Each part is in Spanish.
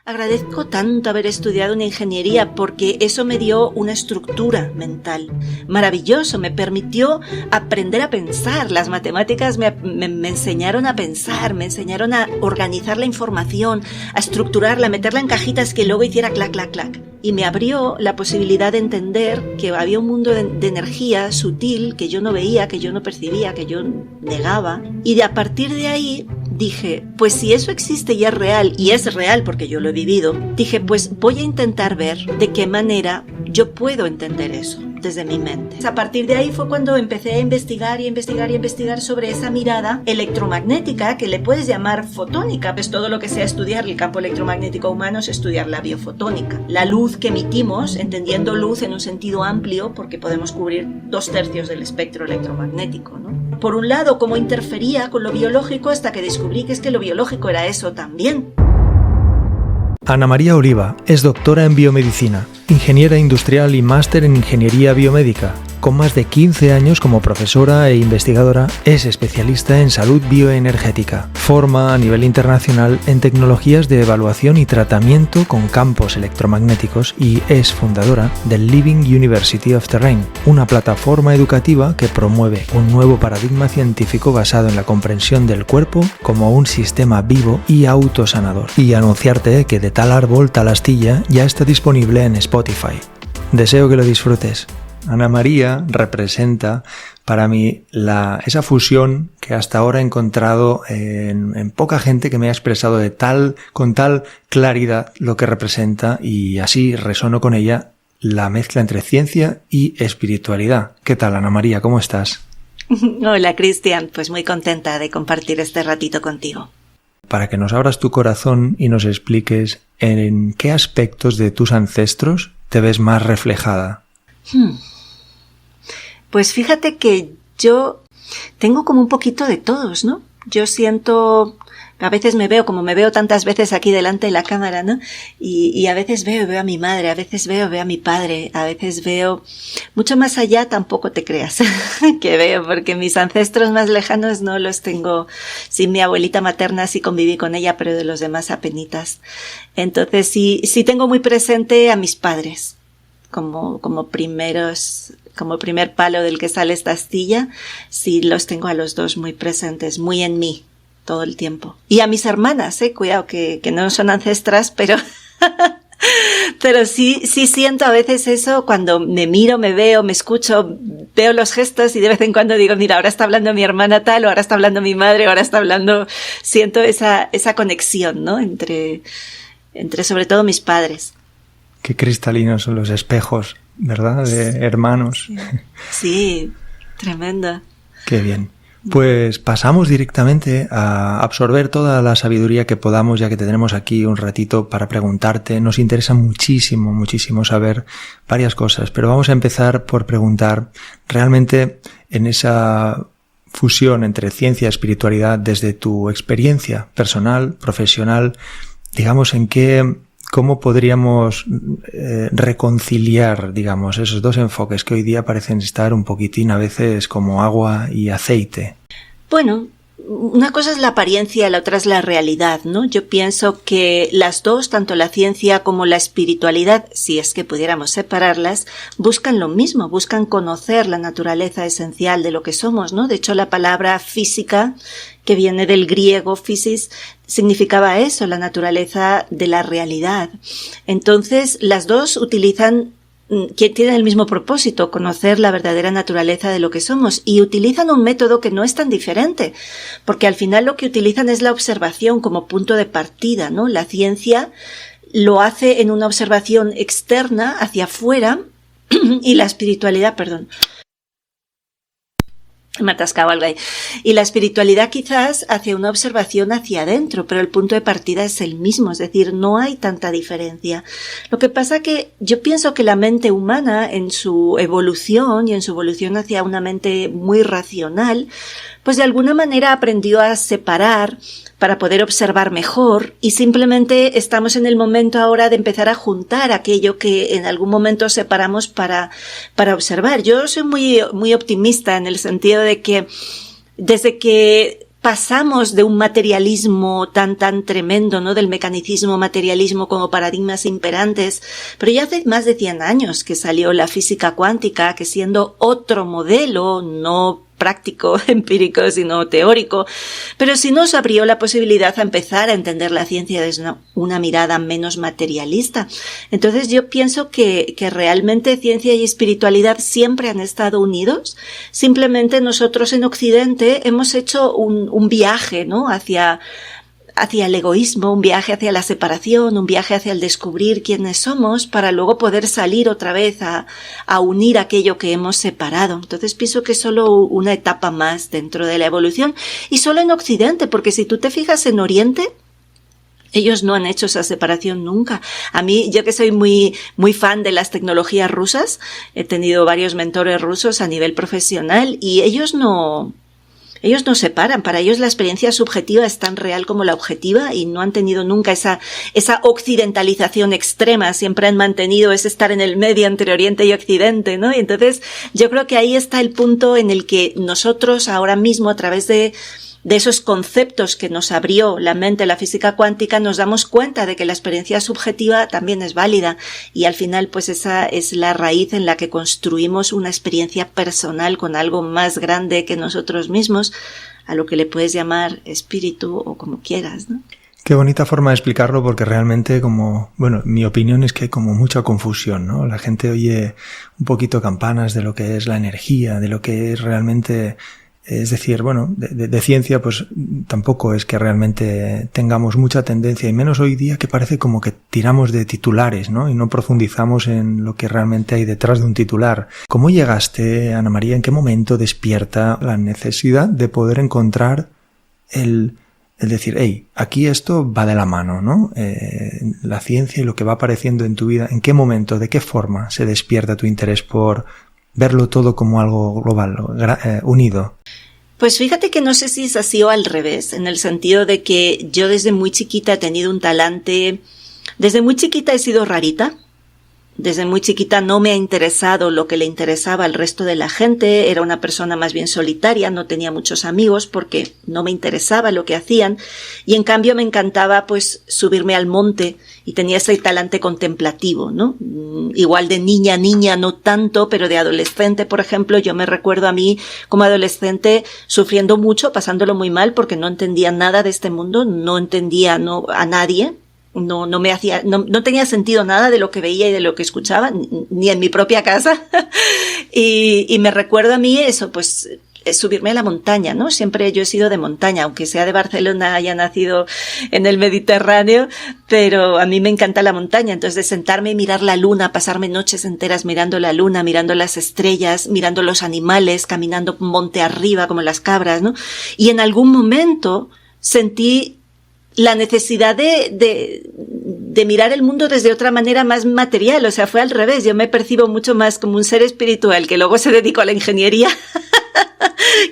Agradezco tanto haber estudiado una ingeniería porque eso me dio una estructura mental. Maravilloso, me permitió aprender a pensar. Las matemáticas me enseñaron a pensar, me enseñaron a organizar la información, a estructurarla, a meterla en cajitas que luego hiciera clac, clac, clac. Y me abrió la posibilidad de entender que había un mundo de energía sutil que yo no veía, que yo no percibía, que yo negaba. Y a partir de ahí dije, pues si eso existe y es real porque yo lo he vivido, dije, pues voy a intentar ver de qué manera yo puedo entender eso desde mi mente. A partir de ahí fue cuando empecé a investigar sobre esa mirada electromagnética que le puedes llamar fotónica, pues todo lo que sea estudiar el campo electromagnético humano es estudiar la biofotónica. La luz que emitimos, entendiendo luz en un sentido amplio, porque podemos cubrir 2/3 del espectro electromagnético, ¿no? Por un lado, cómo interfería con lo biológico hasta que descubrí que es que lo biológico era eso también. Ana María Oliva es doctora en biomedicina, ingeniera industrial y máster en ingeniería biomédica. Con más de 15 años como profesora e investigadora, es especialista en salud bioenergética. Forma a nivel internacional en tecnologías de evaluación y tratamiento con campos electromagnéticos y es fundadora del Living University of Terrain, una plataforma educativa que promueve un nuevo paradigma científico basado en la comprensión del cuerpo como un sistema vivo y autosanador. Y anunciarte que De tal árbol, tal astilla ya está disponible en Spotify. Deseo que lo disfrutes. Ana María representa para mí esa fusión que hasta ahora he encontrado en poca gente que me ha expresado con tal claridad lo que representa y así resono con ella la mezcla entre ciencia y espiritualidad. ¿Qué tal, Ana María? ¿Cómo estás? Hola, Cristian. Pues muy contenta de compartir este ratito contigo. Para que nos abras tu corazón y nos expliques en qué aspectos de tus ancestros te ves más reflejada. Pues fíjate que yo tengo como un poquito de todos, ¿no? Yo siento, a veces me veo como me veo tantas veces aquí delante de la cámara, ¿no? Y a veces veo a mi madre, a veces veo a mi padre, a veces veo mucho más allá, tampoco te creas que veo, porque mis ancestros más lejanos no los tengo. Sí, mi abuelita materna sí conviví con ella, pero de los demás apenitas. Entonces sí tengo muy presente a mis padres. Como primer palo del que sale esta astilla, sí los tengo a los dos muy presentes, muy en mí, todo el tiempo. Y a mis hermanas, cuidado, que no son ancestras, pero pero sí siento a veces eso cuando me miro, me veo, me escucho, veo los gestos y de vez en cuando digo, mira, ahora está hablando mi hermana tal, o ahora está hablando mi madre, o ahora está hablando, siento esa conexión, ¿no? Entre sobre todo mis padres. Qué cristalinos son los espejos, ¿verdad? De hermanos. Sí, tremenda. Qué bien. Pues pasamos directamente a absorber toda la sabiduría que podamos, ya que te tenemos aquí un ratito para preguntarte. Nos interesa muchísimo, muchísimo saber varias cosas, pero vamos a empezar por preguntar realmente en esa fusión entre ciencia y espiritualidad desde tu experiencia personal, profesional, digamos ¿cómo podríamos reconciliar, digamos, esos dos enfoques que hoy día parecen estar un poquitín a veces como agua y aceite? Bueno, una cosa es la apariencia, la otra es la realidad, ¿no? Yo pienso que las dos, tanto la ciencia como la espiritualidad, si es que pudiéramos separarlas, buscan lo mismo, buscan conocer la naturaleza esencial de lo que somos, ¿no? De hecho, la palabra física, que viene del griego physis, significaba eso, la naturaleza de la realidad. Entonces, las dos que tienen el mismo propósito, conocer la verdadera naturaleza de lo que somos, y utilizan un método que no es tan diferente, porque al final lo que utilizan es la observación como punto de partida, ¿no? La ciencia lo hace en una observación externa hacia afuera y la espiritualidad, me atascaba algo ahí. Y la espiritualidad quizás hacia una observación hacia adentro, pero el punto de partida es el mismo, es decir, no hay tanta diferencia. Lo que pasa que yo pienso que la mente humana en su evolución y en su evolución hacia una mente muy racional, pues de alguna manera aprendió a separar para poder observar mejor y simplemente estamos en el momento ahora de empezar a juntar aquello que en algún momento separamos para observar. Yo soy muy optimista en el sentido de que desde que pasamos de un materialismo tan tremendo, ¿no? Del mecanicismo, materialismo como paradigmas imperantes, pero ya hace más de 100 años que salió la física cuántica, que siendo otro modelo, no práctico, empírico, sino teórico, pero sí nos abrió la posibilidad a empezar a entender la ciencia desde una mirada menos materialista. Entonces yo pienso que realmente ciencia y espiritualidad siempre han estado unidos, simplemente nosotros en Occidente hemos hecho un viaje, ¿no? hacia el egoísmo, un viaje hacia la separación, un viaje hacia el descubrir quiénes somos para luego poder salir otra vez a unir aquello que hemos separado. Entonces pienso que es solo una etapa más dentro de la evolución y solo en Occidente, porque si tú te fijas en Oriente, ellos no han hecho esa separación nunca. A mí, yo que soy muy fan de las tecnologías rusas, he tenido varios mentores rusos a nivel profesional y ellos no separan. Para ellos la experiencia subjetiva es tan real como la objetiva y no han tenido nunca esa occidentalización extrema. Siempre han mantenido ese estar en el medio entre Oriente y Occidente, ¿no? Y entonces yo creo que ahí está el punto en el que nosotros ahora mismo, a través de esos conceptos que nos abrió la mente la física cuántica, nos damos cuenta de que la experiencia subjetiva también es válida y al final pues esa es la raíz en la que construimos una experiencia personal con algo más grande que nosotros mismos, a lo que le puedes llamar espíritu o como quieras, ¿no? Qué bonita forma de explicarlo, porque realmente mi opinión es que hay como mucha confusión, ¿no? La gente oye un poquito campanas de lo que es la energía, de lo que es realmente. Es decir, de ciencia pues tampoco es que realmente tengamos mucha tendencia, y menos hoy día, que parece como que tiramos de titulares, ¿no? Y no profundizamos en lo que realmente hay detrás de un titular. ¿Cómo llegaste, Ana María? ¿En qué momento despierta la necesidad de poder encontrar el decir, hey, aquí esto va de la mano, ¿no? La ciencia y lo que va apareciendo en tu vida, ¿en qué momento, de qué forma se despierta tu interés por verlo todo como algo global, unido? Pues fíjate que no sé si es así o al revés, en el sentido de que yo desde muy chiquita he tenido un talante, desde muy chiquita he sido rarita. Desde muy chiquita no me ha interesado lo que le interesaba al resto de la gente, era una persona más bien solitaria, no tenía muchos amigos porque no me interesaba lo que hacían, y en cambio me encantaba pues subirme al monte y tenía ese talante contemplativo, ¿no? Igual de niña no tanto, pero de adolescente, por ejemplo, yo me recuerdo a mí como adolescente sufriendo mucho, pasándolo muy mal porque no entendía nada de este mundo, no entendía a nadie. No tenía sentido nada de lo que veía y de lo que escuchaba, ni en mi propia casa. y me recuerdo a mí eso, pues, subirme a la montaña, ¿no? Siempre yo he sido de montaña, aunque sea de Barcelona, haya nacido en el Mediterráneo, pero a mí me encanta la montaña. Entonces, de sentarme y mirar la luna, pasarme noches enteras mirando la luna, mirando las estrellas, mirando los animales, caminando monte arriba como las cabras, ¿no? Y en algún momento sentí la necesidad de mirar el mundo desde otra manera más material, o sea, fue al revés. Yo me percibo mucho más como un ser espiritual que luego se dedicó a la ingeniería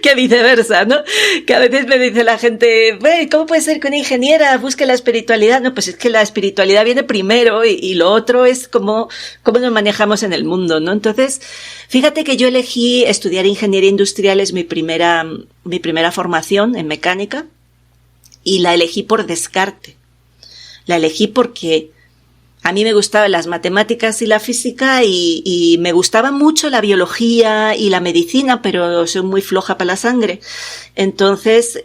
que viceversa, ¿no? Que a veces me dice la gente, ¿cómo puede ser que una ingeniera busque la espiritualidad? No, pues es que la espiritualidad viene primero y lo otro es cómo nos manejamos en el mundo, ¿no? Entonces, fíjate que yo elegí estudiar ingeniería industrial, es mi primera formación en mecánica. Y la elegí por descarte. La elegí porque a mí me gustaban las matemáticas y la física y me gustaba mucho la biología y la medicina, pero soy muy floja para la sangre. Entonces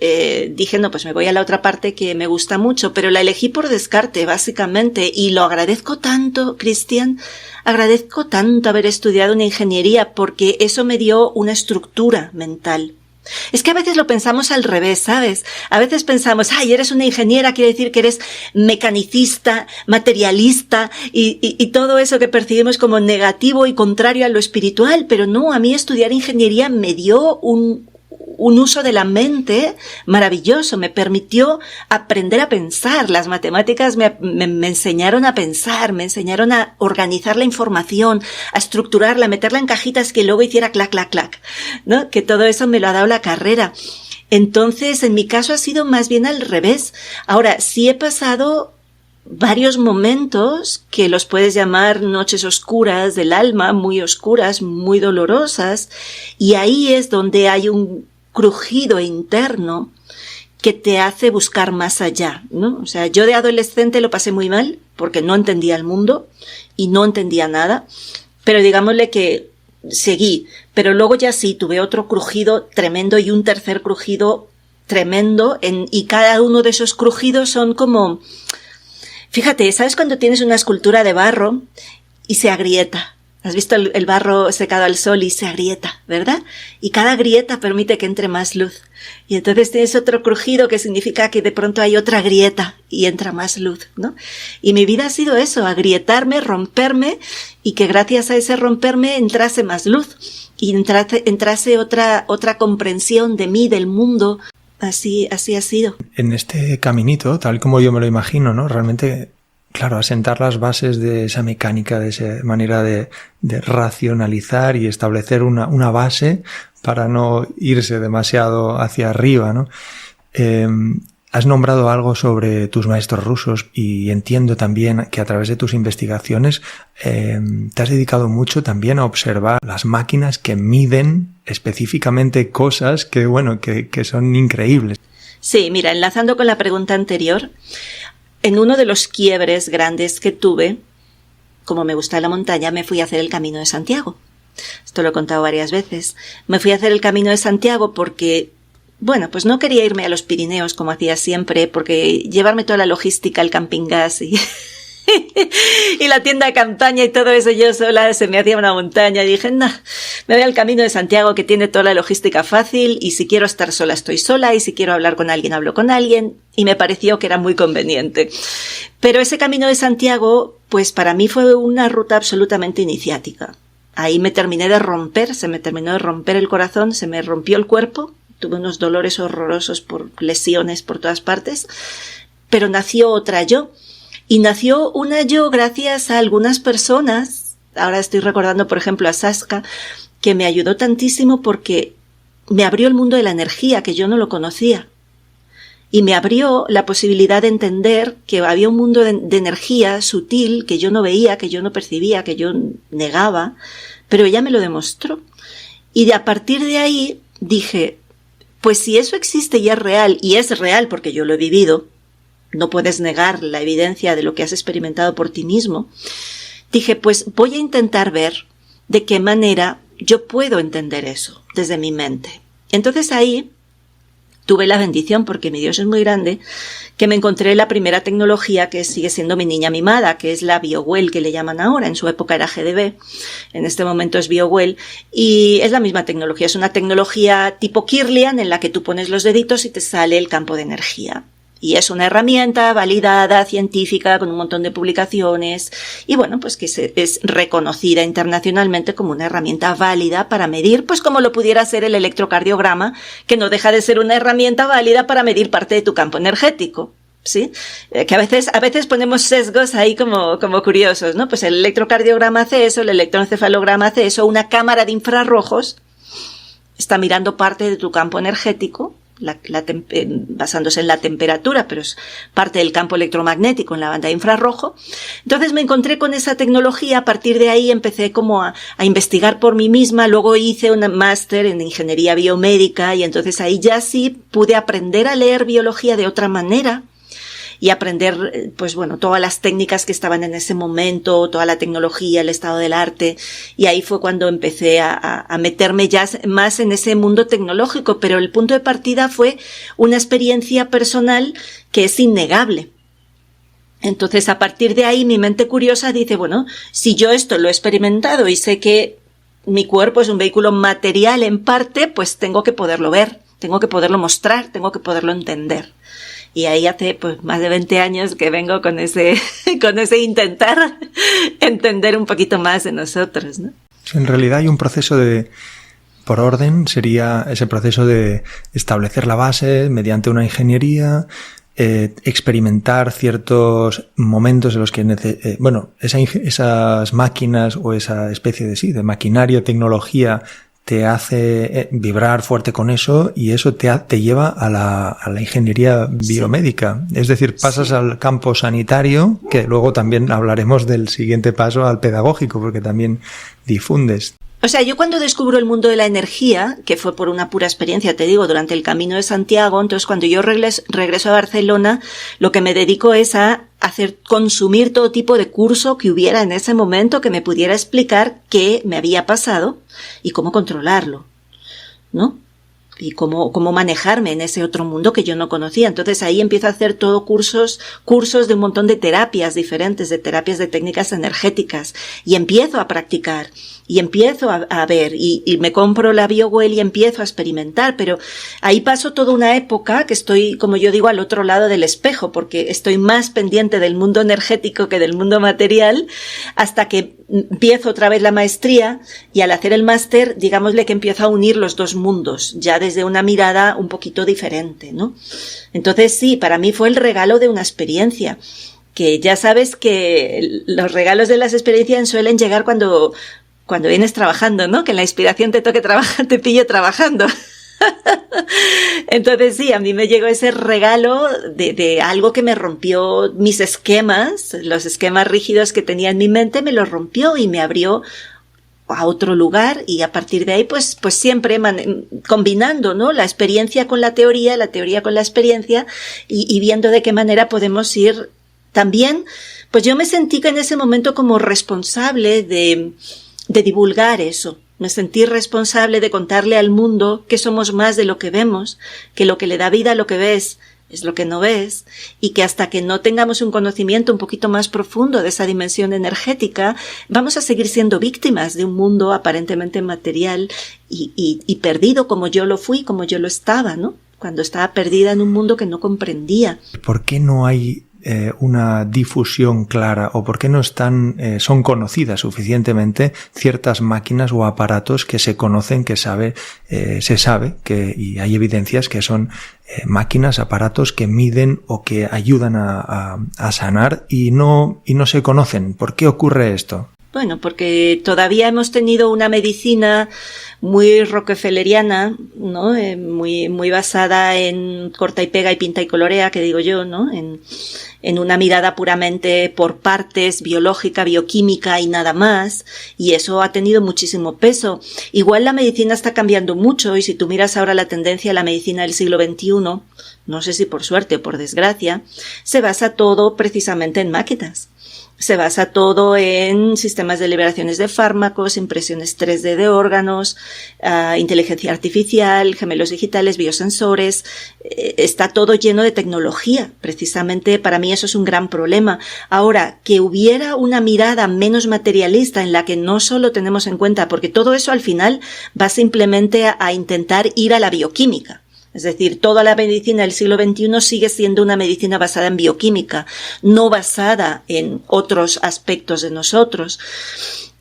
dije, no, pues me voy a la otra parte que me gusta mucho, pero la elegí por descarte, básicamente. Y lo agradezco tanto, Cristian, agradezco tanto haber estudiado una ingeniería porque eso me dio una estructura mental. Es que a veces lo pensamos al revés, ¿sabes? A veces pensamos, eres una ingeniera, quiere decir que eres mecanicista, materialista y todo eso que percibimos como negativo y contrario a lo espiritual, pero no, a mí estudiar ingeniería me dio un uso de la mente maravilloso, me permitió aprender a pensar. Las matemáticas me enseñaron a pensar, me enseñaron a organizar la información, a estructurarla, a meterla en cajitas que luego hiciera clac, clac, clac, ¿no? Que todo eso me lo ha dado la carrera. Entonces, en mi caso ha sido más bien al revés. Ahora, sí he pasado varios momentos que los puedes llamar noches oscuras del alma, muy oscuras, muy dolorosas, y ahí es donde hay un crujido interno que te hace buscar más allá, ¿no? O sea, yo de adolescente lo pasé muy mal porque no entendía el mundo y no entendía nada, pero digámosle que seguí. Pero luego ya sí, tuve otro crujido tremendo y un tercer crujido tremendo y cada uno de esos crujidos son como... Fíjate, ¿sabes cuando tienes una escultura de barro y se agrieta? ¿Has visto el barro secado al sol y se agrieta, verdad? Y cada grieta permite que entre más luz. Y entonces tienes otro crujido que significa que de pronto hay otra grieta y entra más luz, ¿no? Y mi vida ha sido eso, agrietarme, romperme, y que gracias a ese romperme entrase más luz. Y entrase otra comprensión de mí, del mundo. Así ha sido. En este caminito, tal como yo me lo imagino, ¿no? Realmente... Claro, asentar las bases de esa mecánica, de esa manera de racionalizar y establecer una base para no irse demasiado hacia arriba, ¿no? Has nombrado algo sobre tus maestros rusos y entiendo también que a través de tus investigaciones te has dedicado mucho también a observar las máquinas que miden específicamente cosas que son increíbles. Sí, mira, enlazando con la pregunta anterior, en uno de los quiebres grandes que tuve, como me gusta la montaña, me fui a hacer el Camino de Santiago. Esto lo he contado varias veces. Me fui a hacer el Camino de Santiago porque, pues no quería irme a los Pirineos como hacía siempre, porque llevarme toda la logística, el camping gas y la tienda de campaña y todo eso yo sola se me hacía una montaña. Y dije, no, me voy al Camino de Santiago que tiene toda la logística fácil y si quiero estar sola estoy sola y si quiero hablar con alguien hablo con alguien, y me pareció que era muy conveniente. Pero ese Camino de Santiago, pues para mí fue una ruta absolutamente iniciática. Ahí me terminé de romper, se me terminó de romper el corazón, se me rompió el cuerpo, tuve unos dolores horrorosos por lesiones por todas partes, pero nació otra yo. Y nació una yo gracias a algunas personas, ahora estoy recordando por ejemplo a Saska, que me ayudó tantísimo porque me abrió el mundo de la energía, que yo no lo conocía. Y me abrió la posibilidad de entender que había un mundo de energía sutil que yo no veía, que yo no percibía, que yo negaba, pero ella me lo demostró. Y a partir de ahí dije, pues si eso existe y es real porque yo lo he vivido, no puedes negar la evidencia de lo que has experimentado por ti mismo, dije, pues voy a intentar ver de qué manera yo puedo entender eso desde mi mente. Entonces ahí tuve la bendición, porque mi Dios es muy grande, que me encontré la primera tecnología que sigue siendo mi niña mimada, que es la BioWell, que le llaman ahora. En su época era GDB, en este momento es BioWell, y es la misma tecnología. Es una tecnología tipo Kirlian en la que tú pones los deditos y te sale el campo de energía. Y es una herramienta validada, científica, con un montón de publicaciones, y pues que es reconocida internacionalmente como una herramienta válida para medir, pues como lo pudiera ser el electrocardiograma, que no deja de ser una herramienta válida para medir parte de tu campo energético. ¿Sí? Que a veces ponemos sesgos ahí como curiosos, ¿no? Pues el electrocardiograma hace eso, el electroencefalograma hace eso, una cámara de infrarrojos está mirando parte de tu campo energético, basándose en la temperatura, pero es parte del campo electromagnético en la banda de infrarrojo. Entonces me encontré con esa tecnología, a partir de ahí empecé como a investigar por mí misma, luego hice un máster en ingeniería biomédica y entonces ahí ya sí pude aprender a leer biología de otra manera y aprender, todas las técnicas que estaban en ese momento, toda la tecnología, el estado del arte, y ahí fue cuando empecé a meterme ya más en ese mundo tecnológico, pero el punto de partida fue una experiencia personal que es innegable. Entonces, a partir de ahí, mi mente curiosa dice, si yo esto lo he experimentado y sé que mi cuerpo es un vehículo material en parte, pues tengo que poderlo ver, tengo que poderlo mostrar, tengo que poderlo entender. Y ahí hace más de 20 años que vengo con ese intentar entender un poquito más de nosotros, ¿no? En realidad hay un proceso por orden, sería ese proceso de establecer la base mediante una ingeniería, experimentar ciertos momentos en los que esas máquinas o esa especie de maquinaria, tecnología, te hace vibrar fuerte con eso y eso te lleva a la ingeniería biomédica. Sí. Es decir, pasas al campo sanitario, que luego también hablaremos del siguiente paso al pedagógico, porque también difundes. O sea, yo cuando descubro el mundo de la energía, que fue por una pura experiencia, te digo, durante el Camino de Santiago, entonces cuando yo regreso a Barcelona, lo que me dedico es a consumir todo tipo de curso que hubiera en ese momento que me pudiera explicar qué me había pasado y cómo controlarlo, ¿no? Y cómo manejarme en ese otro mundo que yo no conocía. Entonces ahí empiezo a hacer todo cursos de un montón de terapias diferentes, de terapias de técnicas energéticas, y empiezo a practicar, y empiezo a ver, y me compro la BioWell y empiezo a experimentar, pero ahí paso toda una época que estoy, como yo digo, al otro lado del espejo, porque estoy más pendiente del mundo energético que del mundo material, hasta que empiezo otra vez la maestría, y al hacer el máster, digámosle que empiezo a unir los dos mundos, ya desde una mirada un poquito diferente, ¿no? Entonces sí, para mí fue el regalo de una experiencia, que ya sabes que los regalos de las experiencias suelen llegar cuando vienes trabajando, ¿no? Que en la inspiración te toque trabajar, te pillo trabajando. Entonces sí, a mí me llegó ese regalo de algo que me rompió mis esquemas, los esquemas rígidos que tenía en mi mente, me los rompió y me abrió a otro lugar, y a partir de ahí pues siempre combinando, ¿no? La experiencia con la teoría con la experiencia, y viendo de qué manera podemos ir también. Pues yo me sentí que en ese momento como responsable de divulgar eso. Me sentí responsable de contarle al mundo que somos más de lo que vemos, que lo que le da vida a lo que ves es lo que no ves, y que hasta que no tengamos un conocimiento un poquito más profundo de esa dimensión energética, vamos a seguir siendo víctimas de un mundo aparentemente material y perdido, como yo lo fui, como yo lo estaba, ¿no? Cuando estaba perdida en un mundo que no comprendía. ¿Por qué no hay una difusión clara, o por qué no son conocidas suficientemente ciertas máquinas o aparatos que se conocen, se sabe que, y hay evidencias que son máquinas, aparatos que miden o que ayudan a sanar, y no se conocen? ¿Por qué ocurre esto? Bueno, porque todavía hemos tenido una medicina muy rockefelleriana, ¿no? Muy basada en corta y pega y pinta y colorea, que digo yo, ¿no? En una mirada puramente por partes, biológica, bioquímica y nada más, y eso ha tenido muchísimo peso. Igual la medicina está cambiando mucho, y si tú miras ahora la tendencia de la medicina del siglo XXI, no sé si por suerte o por desgracia, se basa todo precisamente en máquinas. Se basa todo en sistemas de liberaciones de fármacos, impresiones 3D de órganos, inteligencia artificial, gemelos digitales, biosensores. Está todo lleno de tecnología. Precisamente para mí eso es un gran problema. Ahora, que hubiera una mirada menos materialista en la que no solo tenemos en cuenta, porque todo eso al final va simplemente a intentar ir a la bioquímica. Es decir, toda la medicina del siglo XXI sigue siendo una medicina basada en bioquímica, no basada en otros aspectos de nosotros.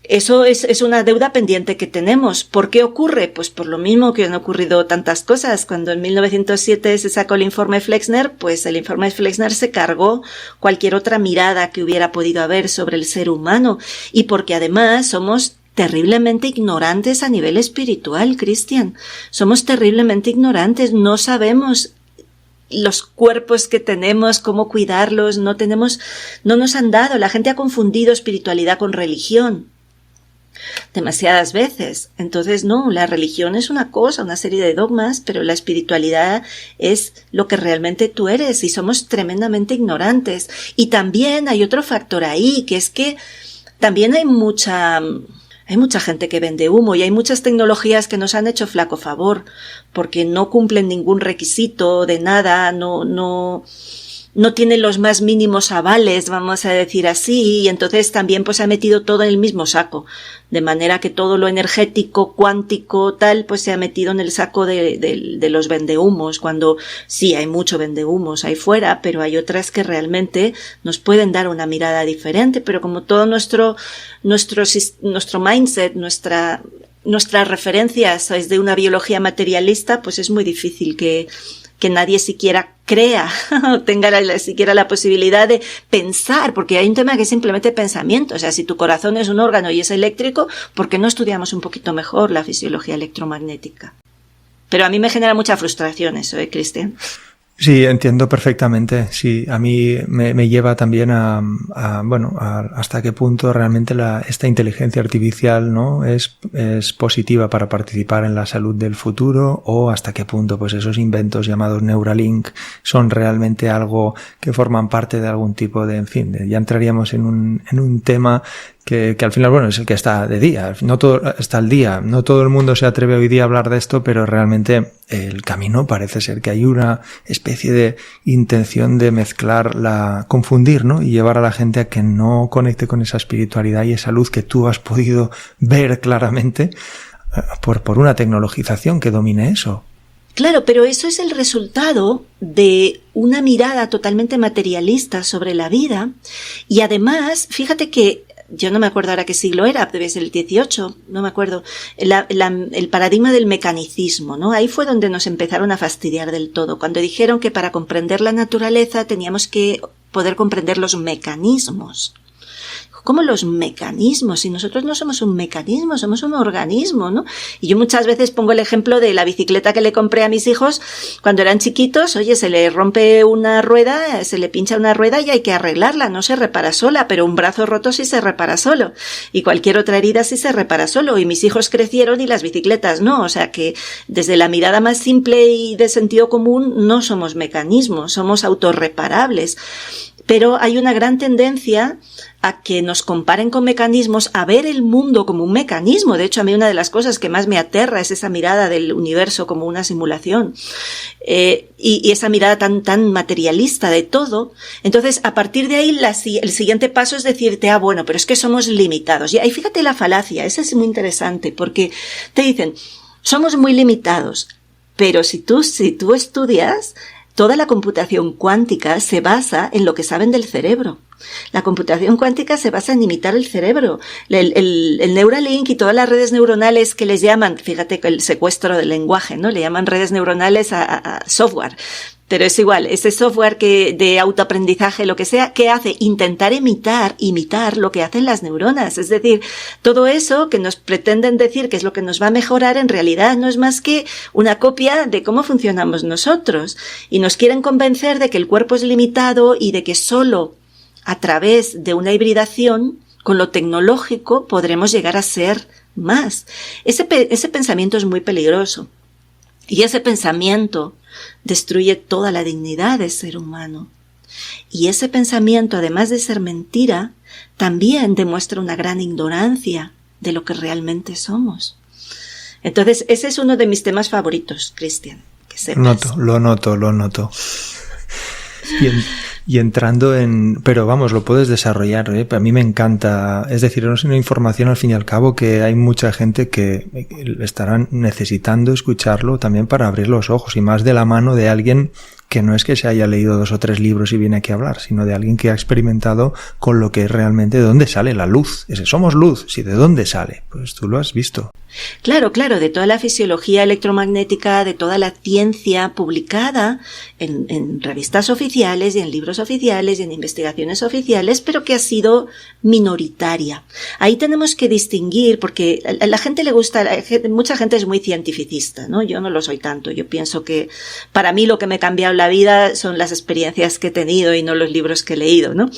Eso es una deuda pendiente que tenemos. ¿Por qué ocurre? Pues por lo mismo que han ocurrido tantas cosas. Cuando en 1907 se sacó el informe Flexner, pues el informe Flexner se cargó cualquier otra mirada que hubiera podido haber sobre el ser humano, y porque además somos terriblemente ignorantes a nivel espiritual, Cristian. Somos terriblemente ignorantes, no sabemos los cuerpos que tenemos, cómo cuidarlos, no nos han dado. La gente ha confundido espiritualidad con religión demasiadas veces. Entonces, no, la religión es una cosa, una serie de dogmas, pero la espiritualidad es lo que realmente tú eres, y somos tremendamente ignorantes. Y también hay otro factor ahí, que es que también hay mucha gente que vende humo, y hay muchas tecnologías que nos han hecho flaco favor, porque no cumplen ningún requisito de nada, no tienen los más mínimos avales, vamos a decir así, y entonces también pues ha metido todo en el mismo saco, de manera que todo lo energético, cuántico, tal, pues se ha metido en el saco de los vendehumos, cuando sí hay mucho vendehumos ahí fuera, pero hay otras que realmente nos pueden dar una mirada diferente. Pero como todo nuestro mindset, nuestras referencias es de una biología materialista, pues es muy difícil que nadie siquiera crea o tenga siquiera la posibilidad de pensar, porque hay un tema que es simplemente pensamiento. O sea, si tu corazón es un órgano y es eléctrico, ¿por qué no estudiamos un poquito mejor la fisiología electromagnética? Pero a mí me genera mucha frustración eso, Cristian. Sí, entiendo perfectamente. Sí, a mí me lleva también a hasta qué punto realmente esta inteligencia artificial, ¿no? es positiva para participar en la salud del futuro, o hasta qué punto pues esos inventos llamados Neuralink son realmente algo que forman parte de algún tipo de, en fin, ya entraríamos en un tema que al final, bueno, es el que está de día, no todo está al día, no todo el mundo se atreve hoy día a hablar de esto, pero realmente el camino parece ser que hay una especie de intención de confundir, ¿no? Y llevar a la gente a que no conecte con esa espiritualidad y esa luz que tú has podido ver claramente por una tecnologización que domine eso. Claro, pero eso es el resultado de una mirada totalmente materialista sobre la vida, y además, fíjate que yo no me acuerdo ahora qué siglo era, debe ser el 18, no me acuerdo, el paradigma del mecanicismo, ¿no? Ahí fue donde nos empezaron a fastidiar del todo, cuando dijeron que para comprender la naturaleza teníamos que poder comprender los mecanismos. ¿Cómo los mecanismos? Si nosotros no somos un mecanismo, somos un organismo, ¿no? Y yo muchas veces pongo el ejemplo de la bicicleta que le compré a mis hijos cuando eran chiquitos. Oye, se le rompe una rueda, se le pincha una rueda y hay que arreglarla, no se repara sola, pero un brazo roto sí se repara solo, y cualquier otra herida sí se repara solo, y mis hijos crecieron y las bicicletas no. O sea que desde la mirada más simple y de sentido común no somos mecanismos, somos autorreparables. Pero hay una gran tendencia a que nos comparen con mecanismos, a ver el mundo como un mecanismo. De hecho, a mí una de las cosas que más me aterra es esa mirada del universo como una simulación, y esa mirada tan materialista de todo. Entonces, a partir de ahí, el siguiente paso es decirte, bueno, pero es que somos limitados. Y ahí fíjate la falacia, esa es muy interesante, porque te dicen, somos muy limitados, pero si tú estudias, toda la computación cuántica se basa en lo que saben del cerebro. La computación cuántica se basa en imitar el cerebro. El Neuralink y todas las redes neuronales que les llaman, fíjate que el secuestro del lenguaje, ¿no? Le llaman redes neuronales a software. Pero es igual, ese software de autoaprendizaje, lo que sea, ¿qué hace? Intentar imitar lo que hacen las neuronas. Es decir, todo eso que nos pretenden decir que es lo que nos va a mejorar, en realidad no es más que una copia de cómo funcionamos nosotros. Y nos quieren convencer de que el cuerpo es limitado y de que solo a través de una hibridación con lo tecnológico podremos llegar a ser más. Ese pensamiento es muy peligroso. Y ese pensamiento destruye toda la dignidad del ser humano. Y ese pensamiento, además de ser mentira, también demuestra una gran ignorancia de lo que realmente somos. Entonces, ese es uno de mis temas favoritos, Cristian. Que sepas. Lo noto. Y entrando pero vamos, lo puedes desarrollar, ¿eh? A mí me encanta, es decir, no es una información al fin y al cabo que hay mucha gente que estará necesitando escucharlo también para abrir los ojos, y más de la mano de alguien que no es que se haya leído 2 o 3 libros y viene aquí a hablar, sino de alguien que ha experimentado con lo que es realmente de dónde sale la luz. Somos luz, ¿sí? ¿De dónde sale? Pues tú lo has visto. Claro, de toda la fisiología electromagnética, de toda la ciencia publicada en revistas oficiales y en libros oficiales y en investigaciones oficiales, pero que ha sido minoritaria. Ahí tenemos que distinguir, porque a la gente le gusta, mucha gente es muy cientificista, ¿no? Yo no lo soy tanto. Yo pienso que para mí lo que me ha cambiado la vida son las experiencias que he tenido y no los libros que he leído, ¿no?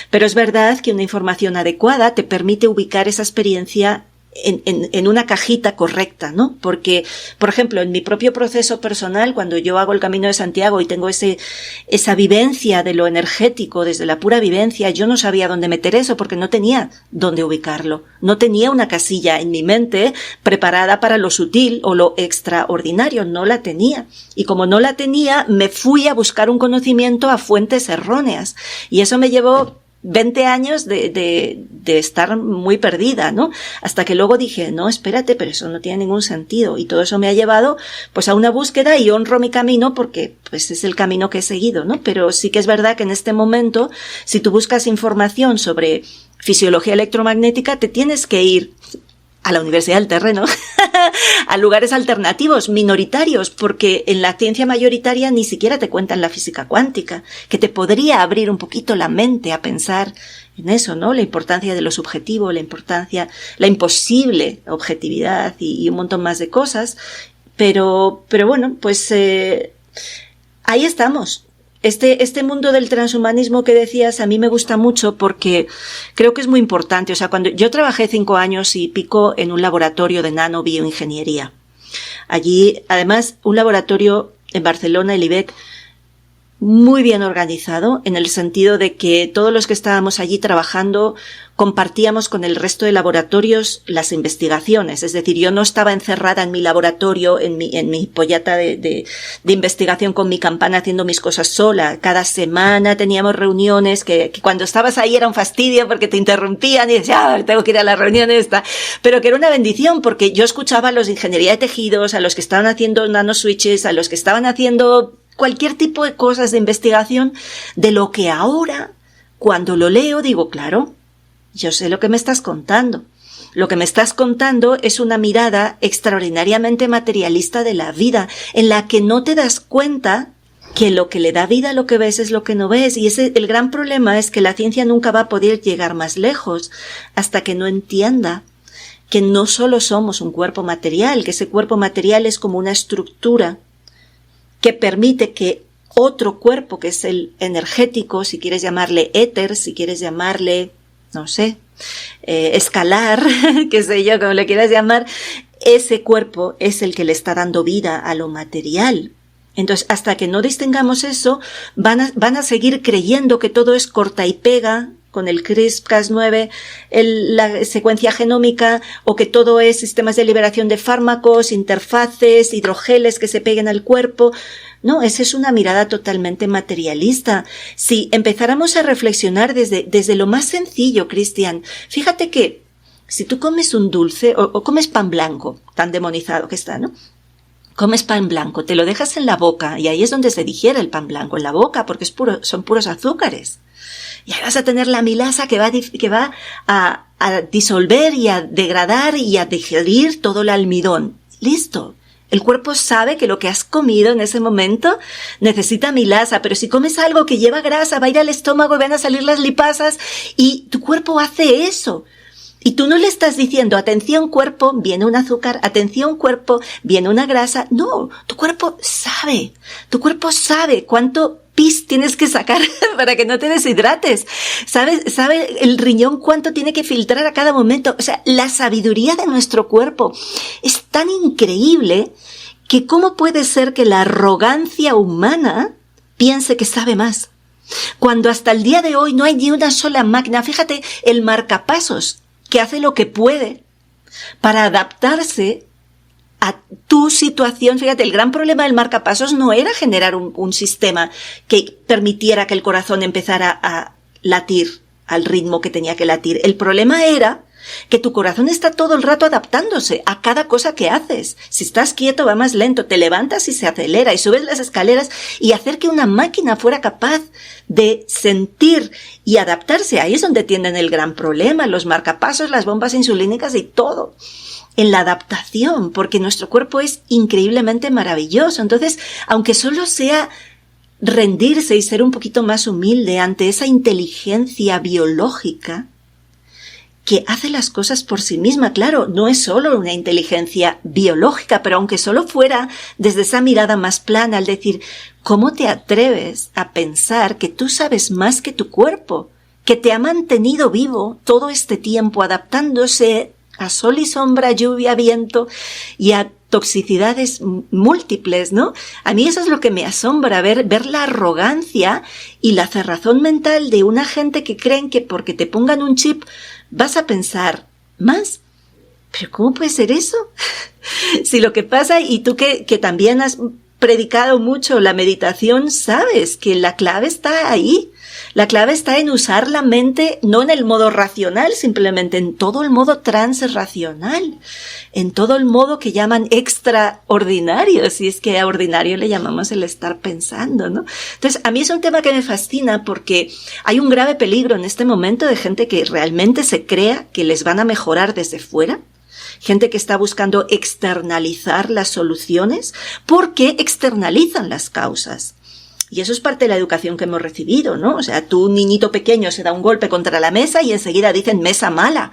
Pero es verdad que una información adecuada te permite ubicar esa experiencia en una cajita correcta, ¿no? Porque, por ejemplo, en mi propio proceso personal, cuando yo hago el Camino de Santiago y tengo esa vivencia de lo energético, desde la pura vivencia, yo no sabía dónde meter eso porque no tenía dónde ubicarlo. No tenía una casilla en mi mente preparada para lo sutil o lo extraordinario, no la tenía. Y como no la tenía, me fui a buscar un conocimiento a fuentes erróneas. Y eso me llevó 20 años de estar muy perdida, ¿no? Hasta que luego dije, no, espérate, pero eso no tiene ningún sentido. Y todo eso me ha llevado, pues, a una búsqueda, y honro mi camino porque, pues, es el camino que he seguido, ¿no? Pero sí que es verdad que en este momento, si tú buscas información sobre fisiología electromagnética, te tienes que ir a la Universidad del Terreno, a lugares alternativos, minoritarios, porque en la ciencia mayoritaria ni siquiera te cuentan la física cuántica, que te podría abrir un poquito la mente a pensar en eso, ¿no? La importancia de lo subjetivo, la imposible objetividad y un montón más de cosas. Pero bueno, pues ahí estamos. Este mundo del transhumanismo que decías a mí me gusta mucho porque creo que es muy importante. O sea, cuando yo trabajé 5 años y pico en un laboratorio de nanobioingeniería. Allí, además, un laboratorio en Barcelona, el IBEC, muy bien organizado, en el sentido de que todos los que estábamos allí trabajando compartíamos con el resto de laboratorios las investigaciones. Es decir, yo no estaba encerrada en mi laboratorio, en mi pollata de investigación con mi campana haciendo mis cosas sola. Cada semana teníamos reuniones que cuando estabas ahí era un fastidio porque te interrumpían y decías, tengo que ir a la reunión esta. Pero que era una bendición porque yo escuchaba a los de ingeniería de tejidos, a los que estaban haciendo nanoswitches, a los que estaban haciendo cualquier tipo de cosas de investigación, de lo que ahora, cuando lo leo, digo, claro, yo sé lo que me estás contando. Lo que me estás contando es una mirada extraordinariamente materialista de la vida, en la que no te das cuenta que lo que le da vida a lo que ves es lo que no ves. Y el gran problema es que la ciencia nunca va a poder llegar más lejos hasta que no entienda que no solo somos un cuerpo material, que ese cuerpo material es como una estructura que permite que otro cuerpo, que es el energético, si quieres llamarle éter, si quieres llamarle, no sé, escalar, qué sé yo, como le quieras llamar, ese cuerpo es el que le está dando vida a lo material. Entonces, hasta que no distingamos eso, van a seguir creyendo que todo es corta y pega, con el CRISPR-Cas9, la secuencia genómica, o que todo es sistemas de liberación de fármacos, interfaces, hidrogeles que se peguen al cuerpo. No, esa es una mirada totalmente materialista. Si empezáramos a reflexionar desde lo más sencillo, Cristian, fíjate que si tú comes un dulce o comes pan blanco, tan demonizado que está, ¿no? Comes pan blanco, te lo dejas en la boca y ahí es donde se digiere el pan blanco, en la boca, porque son puros azúcares. Y ahí vas a tener la amilasa que va a disolver y a degradar y a digerir todo el almidón. Listo. El cuerpo sabe que lo que has comido en ese momento necesita amilasa, pero si comes algo que lleva grasa, va a ir al estómago y van a salir las lipasas y tu cuerpo hace eso. Y tú no le estás diciendo, atención cuerpo, viene un azúcar, atención cuerpo, viene una grasa. No, tu cuerpo sabe cuánto pis tienes que sacar para que no te deshidrates. Sabe el riñón cuánto tiene que filtrar a cada momento. O sea, la sabiduría de nuestro cuerpo es tan increíble que cómo puede ser que la arrogancia humana piense que sabe más. Cuando hasta el día de hoy no hay ni una sola máquina, fíjate, el marcapasos, que hace lo que puede para adaptarse a tu situación. Fíjate, el gran problema del marcapasos no era generar un sistema que permitiera que el corazón empezara a latir al ritmo que tenía que latir. El problema era que tu corazón está todo el rato adaptándose a cada cosa que haces. Si estás quieto va más lento, te levantas y se acelera y subes las escaleras, y hacer que una máquina fuera capaz de sentir y adaptarse, ahí es donde tienen el gran problema, los marcapasos, las bombas insulínicas y todo. En la adaptación, porque nuestro cuerpo es increíblemente maravilloso. Entonces, aunque solo sea rendirse y ser un poquito más humilde ante esa inteligencia biológica que hace las cosas por sí misma. Claro, no es solo una inteligencia biológica, pero aunque solo fuera desde esa mirada más plana, al decir, ¿cómo te atreves a pensar que tú sabes más que tu cuerpo, que te ha mantenido vivo todo este tiempo adaptándose a sol y sombra, lluvia, viento y a toxicidades múltiples, ¿no? A mí eso es lo que me asombra, ver la arrogancia y la cerrazón mental de una gente que creen que porque te pongan un chip vas a pensar más. ¿Pero cómo puede ser eso? Si lo que pasa, y tú que también has predicado mucho la meditación, sabes que la clave está ahí. La clave está en usar la mente, no en el modo racional, simplemente en todo el modo transracional, en todo el modo que llaman extraordinario, si es que a ordinario le llamamos el estar pensando, ¿no? Entonces, a mí es un tema que me fascina porque hay un grave peligro en este momento de gente que realmente se crea que les van a mejorar desde fuera. Gente que está buscando externalizar las soluciones porque externalizan las causas. Y eso es parte de la educación que hemos recibido, ¿no? O sea, tu niñito pequeño se da un golpe contra la mesa y enseguida dicen mesa mala.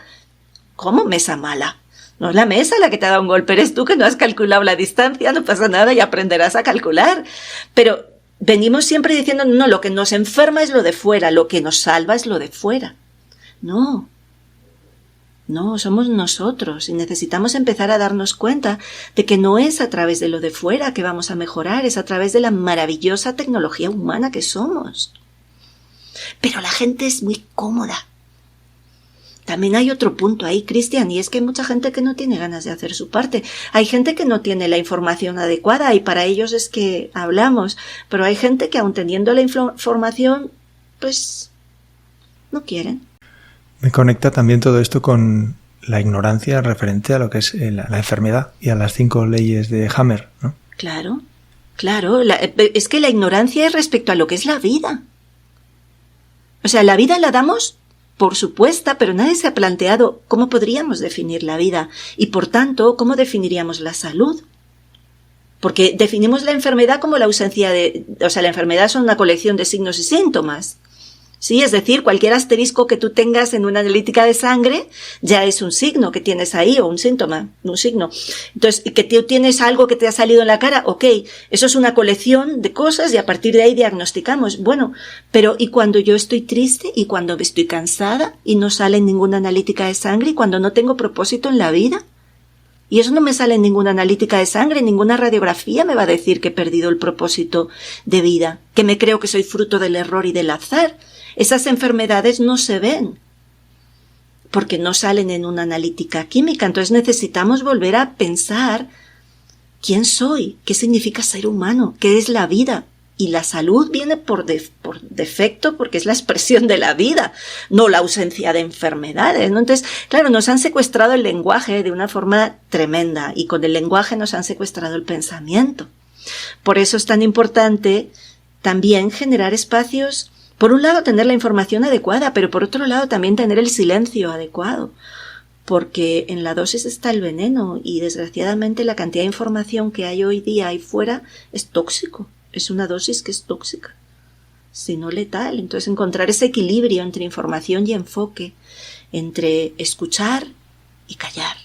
¿Cómo mesa mala? No es la mesa la que te ha dado un golpe, eres tú que no has calculado la distancia, no pasa nada y aprenderás a calcular. Pero venimos siempre diciendo, no, lo que nos enferma es lo de fuera, lo que nos salva es lo de fuera. No, somos nosotros y necesitamos empezar a darnos cuenta de que no es a través de lo de fuera que vamos a mejorar, es a través de la maravillosa tecnología humana que somos. Pero la gente es muy cómoda. También hay otro punto ahí, Cristian, y es que hay mucha gente que no tiene ganas de hacer su parte. Hay gente que no tiene la información adecuada y para ellos es que hablamos, pero hay gente que aun teniendo la información, pues no quieren. Me conecta también todo esto con la ignorancia referente a lo que es la enfermedad y a las 5 leyes de Hammer, ¿no? Claro. Es que la ignorancia es respecto a lo que es la vida. O sea, la vida la damos por supuesta, pero nadie se ha planteado cómo podríamos definir la vida y, por tanto, cómo definiríamos la salud. Porque definimos la enfermedad como la ausencia la enfermedad son una colección de signos y síntomas. Sí, es decir, cualquier asterisco que tú tengas en una analítica de sangre ya es un signo que tienes ahí, o un síntoma, un signo. Entonces, que tú tienes algo que te ha salido en la cara, ok, eso es una colección de cosas y a partir de ahí diagnosticamos. Bueno, pero ¿y cuando yo estoy triste? ¿Y cuando estoy cansada? ¿Y no sale en ninguna analítica de sangre? ¿Y cuando no tengo propósito en la vida? Y eso no me sale en ninguna analítica de sangre, ninguna radiografía me va a decir que he perdido el propósito de vida, que me creo que soy fruto del error y del azar. Esas enfermedades no se ven porque no salen en una analítica química. Entonces necesitamos volver a pensar quién soy, qué significa ser humano, qué es la vida. Y la salud viene por defecto porque es la expresión de la vida, no la ausencia de enfermedades, ¿no? Entonces, claro, nos han secuestrado el lenguaje de una forma tremenda y con el lenguaje nos han secuestrado el pensamiento. Por eso es tan importante también generar espacios. Por un lado, tener la información adecuada, pero por otro lado también tener el silencio adecuado, porque en la dosis está el veneno y desgraciadamente la cantidad de información que hay hoy día ahí fuera es tóxico, es una dosis que es tóxica, si no letal. Entonces encontrar ese equilibrio entre información y enfoque, entre escuchar y callar.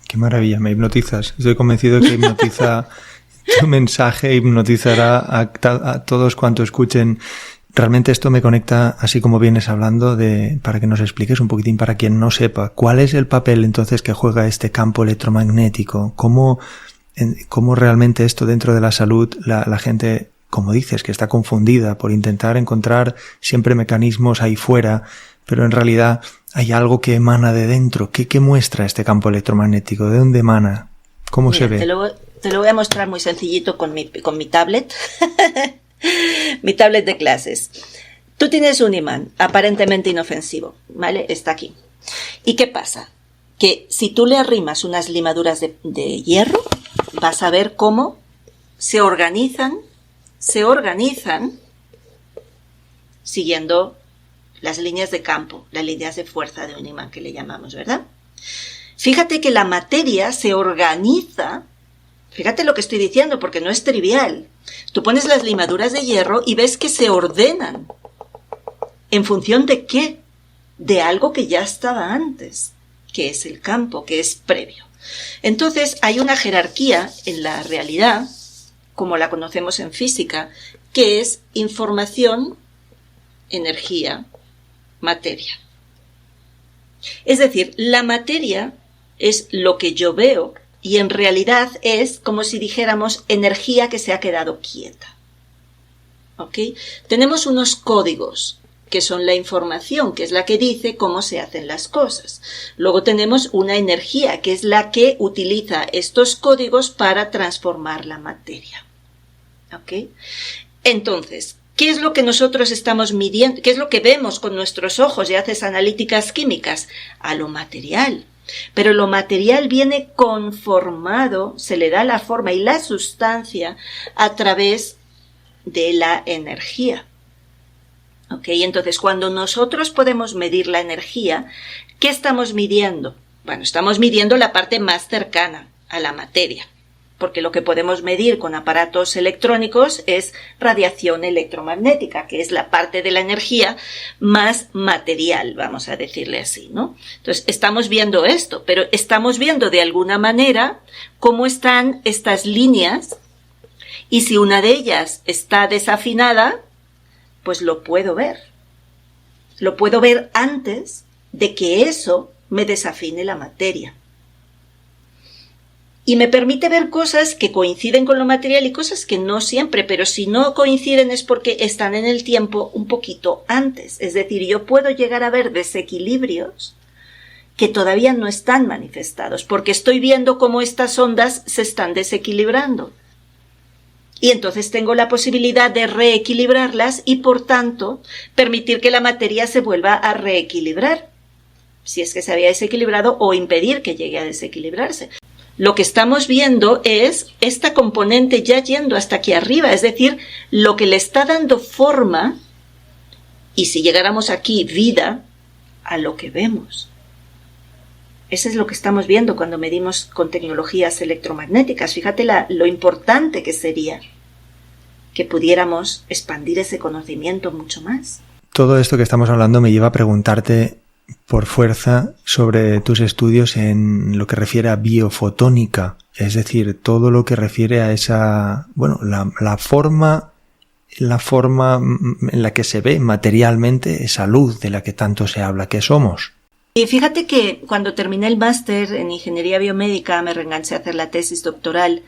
Qué maravilla, me hipnotizas. Estoy convencido de que hipnotiza tu mensaje, hipnotizará a todos cuantos escuchen. Realmente esto me conecta, así como vienes hablando, para que nos expliques un poquitín para quien no sepa, ¿cuál es el papel entonces que juega este campo electromagnético? ¿Cómo realmente esto dentro de la salud, la gente, como dices, que está confundida por intentar encontrar siempre mecanismos ahí fuera, pero en realidad hay algo que emana de dentro? ¿Qué muestra este campo electromagnético? ¿De dónde emana? ¿Cómo se ve? Te lo voy a mostrar muy sencillito con mi tablet, mi tablet de clases. Tú tienes un imán aparentemente inofensivo, ¿vale? Está aquí. ¿Y qué pasa? Que si tú le arrimas unas limaduras de hierro, vas a ver cómo se organizan siguiendo las líneas de campo, las líneas de fuerza de un imán que le llamamos, ¿verdad? Fíjate que la materia se organiza. Fíjate lo que estoy diciendo, porque no es trivial. Tú pones las limaduras de hierro y ves que se ordenan. ¿En función de qué? De algo que ya estaba antes, que es el campo, que es previo. Entonces, hay una jerarquía en la realidad, como la conocemos en física, que es información, energía, materia. Es decir, la materia es lo que yo veo, y en realidad es como si dijéramos energía que se ha quedado quieta. ¿Ok? Tenemos unos códigos que son la información, que es la que dice cómo se hacen las cosas. Luego tenemos una energía, que es la que utiliza estos códigos para transformar la materia. ¿Ok? Entonces, ¿qué es lo que nosotros estamos midiendo? ¿Qué es lo que vemos con nuestros ojos y haces analíticas químicas? A lo material. Pero lo material viene conformado, se le da la forma y la sustancia a través de la energía. ¿Ok? Entonces, cuando nosotros podemos medir la energía, ¿qué estamos midiendo? Bueno, estamos midiendo la parte más cercana a la materia, porque lo que podemos medir con aparatos electrónicos es radiación electromagnética, que es la parte de la energía más material, vamos a decirle así, ¿no? Entonces, estamos viendo esto, pero estamos viendo de alguna manera cómo están estas líneas Y si una de ellas está desafinada, pues lo puedo ver. Lo puedo ver antes de que eso me desafine la materia. Y me permite ver cosas que coinciden con lo material y cosas que no siempre, pero si no coinciden es porque están en el tiempo un poquito antes. Es decir, yo puedo llegar a ver desequilibrios que todavía no están manifestados, porque estoy viendo cómo estas ondas se están desequilibrando. Y entonces tengo la posibilidad de reequilibrarlas y, por tanto, permitir que la materia se vuelva a reequilibrar, si es que se había desequilibrado, o impedir que llegue a desequilibrarse. Lo que estamos viendo es esta componente ya yendo hasta aquí arriba, es decir, lo que le está dando forma, y si llegáramos aquí, vida, a lo que vemos. Eso es lo que estamos viendo cuando medimos con tecnologías electromagnéticas. Fíjate lo importante que sería que pudiéramos expandir ese conocimiento mucho más. Todo esto que estamos hablando me lleva a preguntarte por fuerza sobre tus estudios en lo que refiere a biofotónica, es decir, todo lo que refiere a esa, la forma en la que se ve materialmente esa luz de la que tanto se habla que somos. Y fíjate que cuando terminé el máster en ingeniería biomédica me reenganché a hacer la tesis doctoral,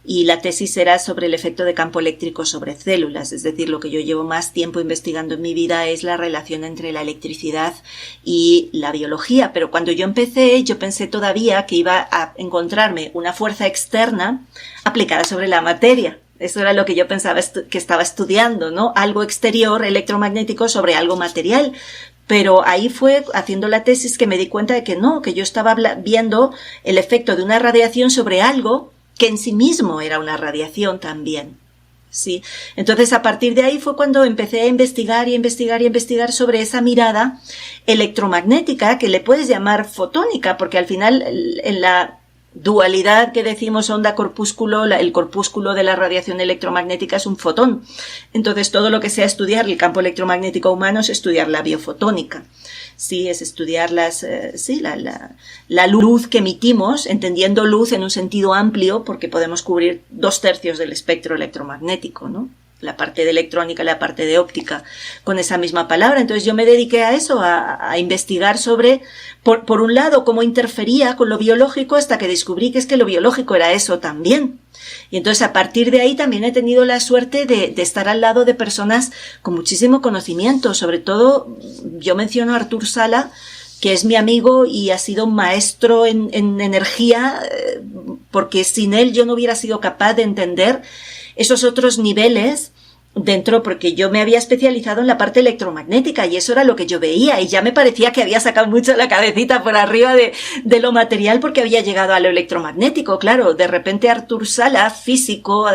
y la tesis era sobre el efecto de campo eléctrico sobre células, es decir, lo que yo llevo más tiempo investigando en mi vida es la relación entre la electricidad y la biología, pero cuando yo empecé yo pensé todavía que iba a encontrarme una fuerza externa aplicada sobre la materia. Eso era lo que yo pensaba que estaba estudiando, ¿no? Algo exterior electromagnético sobre algo material. Pero ahí fue, haciendo la tesis, que me di cuenta de que no, que yo estaba viendo el efecto de una radiación sobre algo que en sí mismo era una radiación también, ¿sí? Entonces, a partir de ahí fue cuando empecé a investigar sobre esa mirada electromagnética, que le puedes llamar fotónica, porque al final, en la dualidad que decimos onda-corpúsculo, el corpúsculo de la radiación electromagnética es un fotón. Entonces, todo lo que sea estudiar el campo electromagnético humano es estudiar la biofotónica. Sí, es estudiar la luz que emitimos, entendiendo luz en un sentido amplio, porque podemos cubrir 2/3 del espectro electromagnético, ¿no? La parte de electrónica, la parte de óptica, con esa misma palabra. Entonces yo me dediqué a eso, a investigar sobre, por un lado, cómo interfería con lo biológico, hasta que descubrí que es que lo biológico era eso también. Y entonces a partir de ahí también he tenido la suerte de estar al lado de personas con muchísimo conocimiento. Sobre todo, yo menciono a Artur Sala, que es mi amigo y ha sido un maestro en energía, porque sin él yo no hubiera sido capaz de entender esos otros niveles dentro, porque yo me había especializado en la parte electromagnética y eso era lo que yo veía, y ya me parecía que había sacado mucho la cabecita por arriba de lo material, porque había llegado a lo electromagnético. Claro, de repente Artur Sala, físico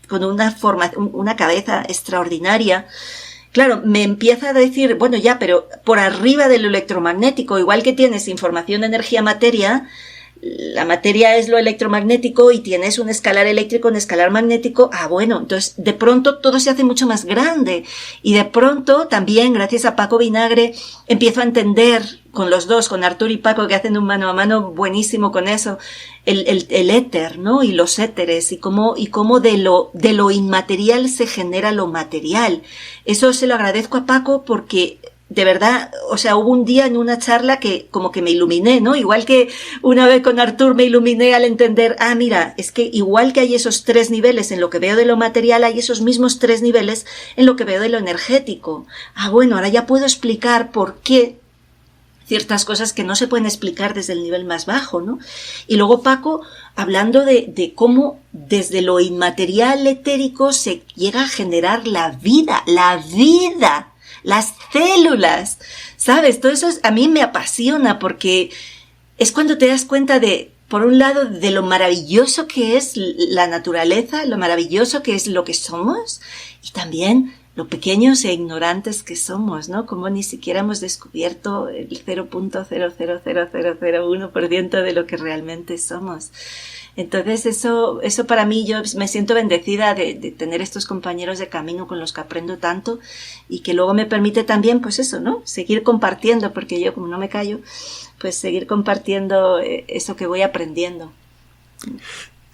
con una cabeza extraordinaria, claro, me empieza a decir, bueno, ya, pero por arriba de lo electromagnético, igual que tienes información de energía materia, la materia es lo electromagnético y tienes un escalar eléctrico, un escalar magnético. Bueno, entonces de pronto todo se hace mucho más grande, y de pronto también, gracias a Paco Vinagre, empiezo a entender con los dos, con Artur y Paco, que hacen un mano a mano buenísimo con eso, el éter, ¿no? Y los éteres, y cómo de lo inmaterial se genera lo material. Eso se lo agradezco a Paco, porque de verdad, o sea, hubo un día en una charla que como que me iluminé, ¿no? Igual que una vez con Artur me iluminé al entender, mira, es que igual que hay esos 3 niveles en lo que veo de lo material, hay esos mismos 3 niveles en lo que veo de lo energético. Bueno, ahora ya puedo explicar por qué ciertas cosas que no se pueden explicar desde el nivel más bajo, ¿no? Y luego Paco, hablando de cómo desde lo inmaterial etérico se llega a generar la vida, las células, ¿sabes? Todo eso a mí me apasiona, porque es cuando te das cuenta por un lado, de lo maravilloso que es la naturaleza, lo maravilloso que es lo que somos, y también lo pequeños e ignorantes que somos, ¿no? Como ni siquiera hemos descubierto el 0.000001% de lo que realmente somos. Entonces eso para mí, yo me siento bendecida de tener estos compañeros de camino con los que aprendo tanto, y que luego me permite también, pues eso, ¿no? Seguir compartiendo, porque yo como no me callo, pues seguir compartiendo eso que voy aprendiendo.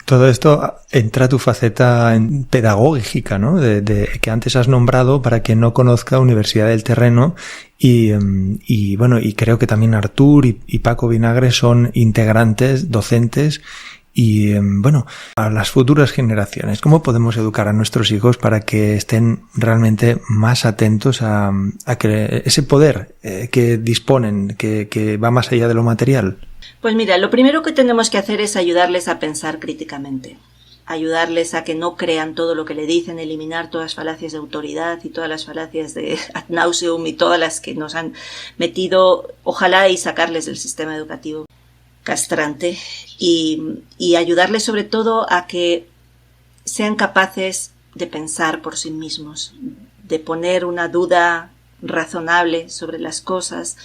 Todo esto entra tu faceta pedagógica, ¿no? De que antes has nombrado, para quien no conozca, Universidad del Terreno, y bueno, y creo que también Artur y Paco Vinagre son integrantes, docentes, y bueno, a las futuras generaciones, ¿cómo podemos educar a nuestros hijos para que estén realmente más atentos a que ese poder que disponen, que va más allá de lo material? Pues mira, lo primero que tenemos que hacer es ayudarles a pensar críticamente, ayudarles a que no crean todo lo que le dicen, eliminar todas las falacias de autoridad y todas las falacias de ad nauseum y todas las que nos han metido, ojalá, y sacarles del sistema educativo castrante, y ayudarles sobre todo a que sean capaces de pensar por sí mismos, de poner una duda razonable sobre las cosas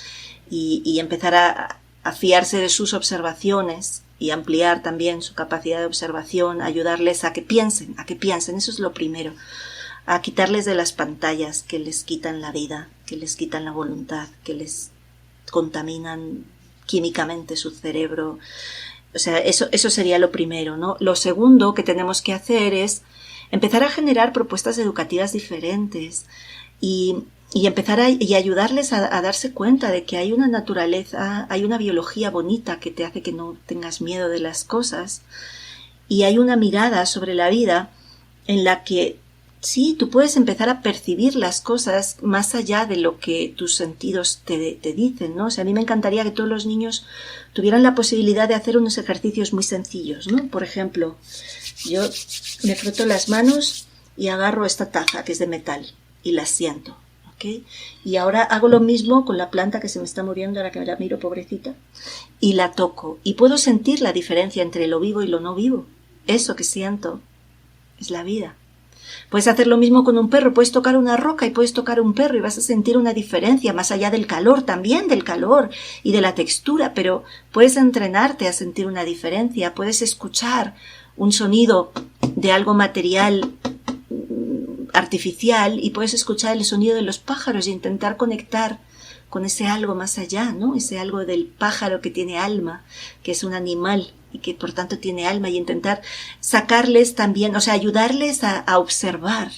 y empezar a fiarse de sus observaciones y ampliar también su capacidad de observación, ayudarles a que piensen, eso es lo primero, a quitarles de las pantallas que les quitan la vida, que les quitan la voluntad, que les contaminan químicamente su cerebro. O sea, eso sería lo primero, ¿no? Lo segundo que tenemos que hacer es empezar a generar propuestas educativas diferentes y empezar y ayudarles a darse cuenta de que hay una naturaleza, hay una biología bonita que te hace que no tengas miedo de las cosas, y hay una mirada sobre la vida en la que sí, tú puedes empezar a percibir las cosas más allá de lo que tus sentidos te dicen, ¿no? O sea, a mí me encantaría que todos los niños tuvieran la posibilidad de hacer unos ejercicios muy sencillos, ¿no? Por ejemplo, yo me froto las manos y agarro esta taza que es de metal y la siento, ¿ok? Y ahora hago lo mismo con la planta que se me está muriendo, ahora que me la miro, pobrecita, y la toco. Y puedo sentir la diferencia entre lo vivo y lo no vivo. Eso que siento es la vida. Puedes hacer lo mismo con un perro, puedes tocar una roca y puedes tocar un perro y vas a sentir una diferencia, más allá del calor, también del calor y de la textura, pero puedes entrenarte a sentir una diferencia, puedes escuchar un sonido de algo material artificial y puedes escuchar el sonido de los pájaros e intentar conectar con ese algo más allá, ¿no? Ese algo del pájaro que tiene alma, que es un animal y que por tanto tiene alma, y intentar sacarles también, o sea, ayudarles a observar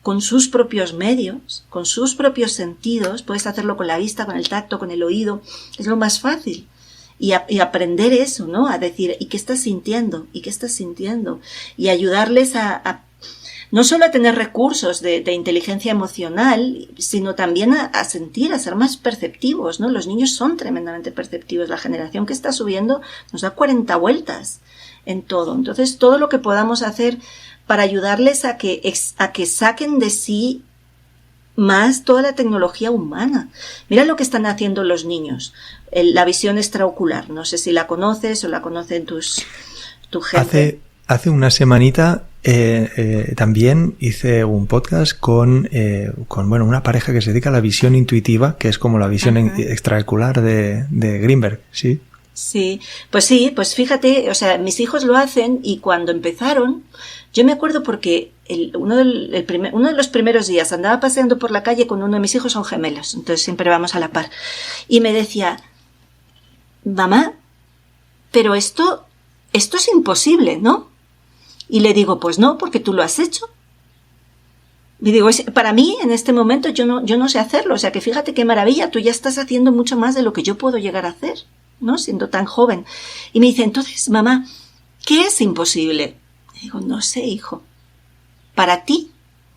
con sus propios medios, con sus propios sentidos. Puedes hacerlo con la vista, con el tacto, con el oído, es lo más fácil. Y aprender eso, ¿no? A decir, ¿y qué estás sintiendo? ¿Y qué estás sintiendo? Y ayudarles a no solo a tener recursos de inteligencia emocional, sino también a sentir, a ser más perceptivos, ¿no? Los niños son tremendamente perceptivos. La generación que está subiendo nos da 40 vueltas en todo. Entonces, todo lo que podamos hacer para ayudarles a que saquen de sí más toda la tecnología humana. Mira lo que están haciendo los niños. La visión extraocular. No sé si la conoces o la conocen tu gente. Hace una semanita también hice un podcast con bueno, una pareja que se dedica a la visión intuitiva, que es como la visión extraocular de Greenberg, ¿sí? Sí, pues fíjate, o sea, mis hijos lo hacen, y cuando empezaron, yo me acuerdo porque uno de los primeros días andaba paseando por la calle con uno de mis hijos, son gemelos, entonces siempre vamos a la par, y me decía, mamá, pero esto es imposible, ¿no? Y le digo, pues no, porque tú lo has hecho. Y digo, para mí, en este momento, yo no sé hacerlo. O sea, que fíjate qué maravilla, tú ya estás haciendo mucho más de lo que yo puedo llegar a hacer, ¿no? Siendo tan joven. Y me dice, entonces, mamá, ¿qué es imposible? Y digo, no sé, hijo. Para ti,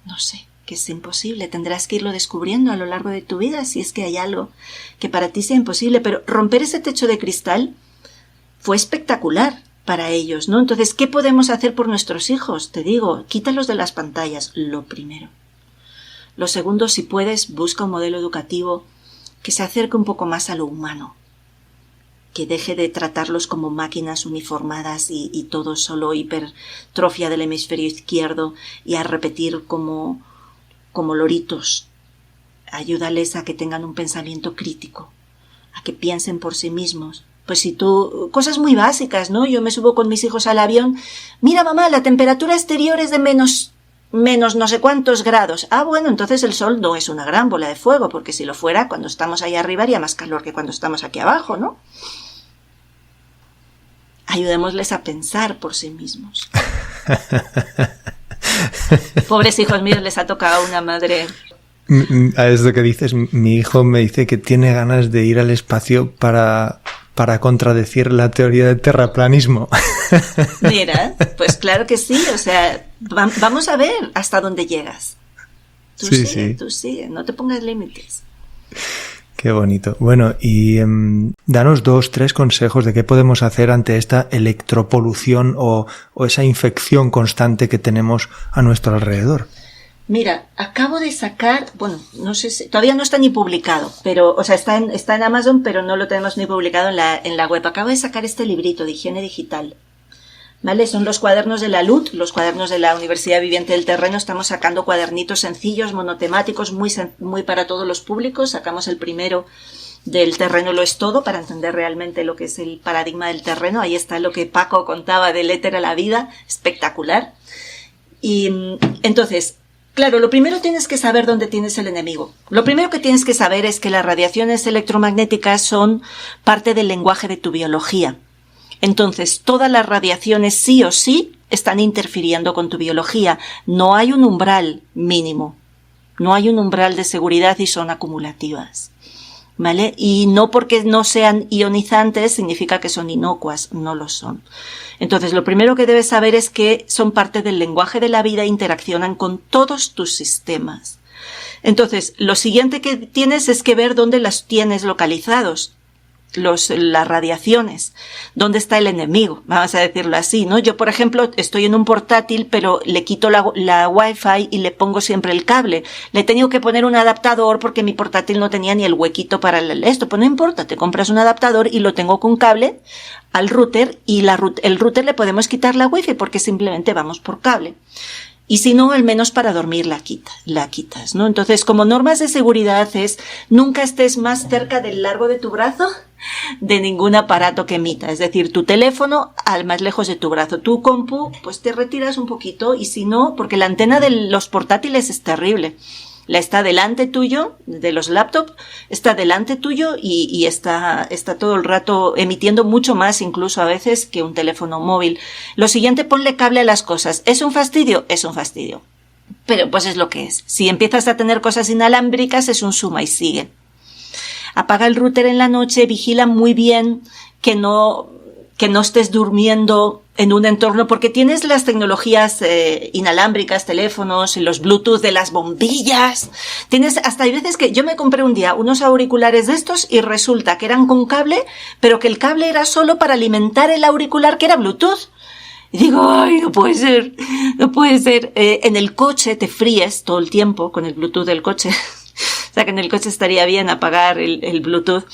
no sé qué es imposible. Tendrás que irlo descubriendo a lo largo de tu vida, si es que hay algo que para ti sea imposible. Pero romper ese techo de cristal fue espectacular para ellos, ¿no? Entonces, ¿qué podemos hacer por nuestros hijos? Te digo, quítalos de las pantallas, lo primero. Lo segundo, si puedes, busca un modelo educativo que se acerque un poco más a lo humano, que deje de tratarlos como máquinas uniformadas y todo solo hipertrofia del hemisferio izquierdo y a repetir como loritos. Ayúdales a que tengan un pensamiento crítico, a que piensen por sí mismos. Pues si tú, cosas muy básicas, ¿no? Yo me subo con mis hijos al avión, mira mamá, la temperatura exterior es de menos no sé cuántos grados. Ah, bueno, entonces el sol no es una gran bola de fuego, porque si lo fuera, cuando estamos ahí arriba haría más calor que cuando estamos aquí abajo, ¿no? ayudémosles a pensar por sí mismos. Pobres hijos míos, les ha tocado una madre. A esto que dices, mi hijo me dice que tiene ganas de ir al espacio para contradecir la teoría del terraplanismo. Mira, pues claro que sí, o sea, vamos a ver hasta dónde llegas. Tú sigue, no te pongas límites. Qué bonito. Bueno, y danos 2-3 consejos de qué podemos hacer ante esta electropolución o esa infección constante que tenemos a nuestro alrededor. Mira, acabo de sacar, bueno, no sé si, todavía no está ni publicado, pero, o sea, está en Amazon, pero no lo tenemos ni publicado en la web. Acabo de sacar este librito de higiene digital. ¿Vale? Son los cuadernos de la LUT, los cuadernos de la Universidad Viviente del Terreno. Estamos sacando cuadernitos sencillos, monotemáticos, muy para todos los públicos. Sacamos el primero del terreno lo es todo, para entender realmente lo que es el paradigma del terreno. Ahí está lo que Paco contaba del éter a la vida, espectacular. Y entonces, claro, lo primero tienes que saber dónde tienes el enemigo. Lo primero que tienes que saber es que las radiaciones electromagnéticas son parte del lenguaje de tu biología. Entonces, todas las radiaciones sí o sí están interfiriendo con tu biología. No hay un umbral mínimo. No hay un umbral de seguridad y son acumulativas. ¿Vale? Y no porque no sean ionizantes significa que son inocuas. No lo son. Entonces, lo primero que debes saber es que son parte del lenguaje de la vida e interaccionan con todos tus sistemas. Entonces, lo siguiente que tienes es que ver dónde las tienes localizados. Las radiaciones, dónde está el enemigo, vamos a decirlo así, ¿no? Yo, por ejemplo, estoy en un portátil, pero le quito la Wi-Fi y le pongo siempre el cable. Le he tenido que poner un adaptador porque mi portátil no tenía ni el huequito para esto. Pues no importa, te compras un adaptador y lo tengo con cable al router y el router le podemos quitar la Wi-Fi porque simplemente vamos por cable. Y si no, al menos para dormir la quitas, ¿no? Entonces, como normas de seguridad es nunca estés más cerca del largo de tu brazo de ningún aparato que emita. Es decir, tu teléfono al más lejos de tu brazo. Tu compu, pues te retiras un poquito y si no, porque la antena de los portátiles es terrible. La está delante tuyo, de los laptops, está delante tuyo y está todo el rato emitiendo mucho más incluso a veces que un teléfono móvil. Lo siguiente, ponle cable a las cosas. ¿Es un fastidio? Es un fastidio. Pero pues es lo que es. Si empiezas a tener cosas inalámbricas es un suma y sigue. Apaga el router en la noche, vigila muy bien que no estés durmiendo en un entorno, porque tienes las tecnologías inalámbricas, teléfonos, los Bluetooth de las bombillas. Tienes hasta hay veces que yo me compré un día unos auriculares de estos y resulta que eran con cable, pero que el cable era solo para alimentar el auricular que era Bluetooth. Y digo, ay, no puede ser. En el coche te fríes todo el tiempo con el Bluetooth del coche. O sea que en el coche estaría bien apagar el Bluetooth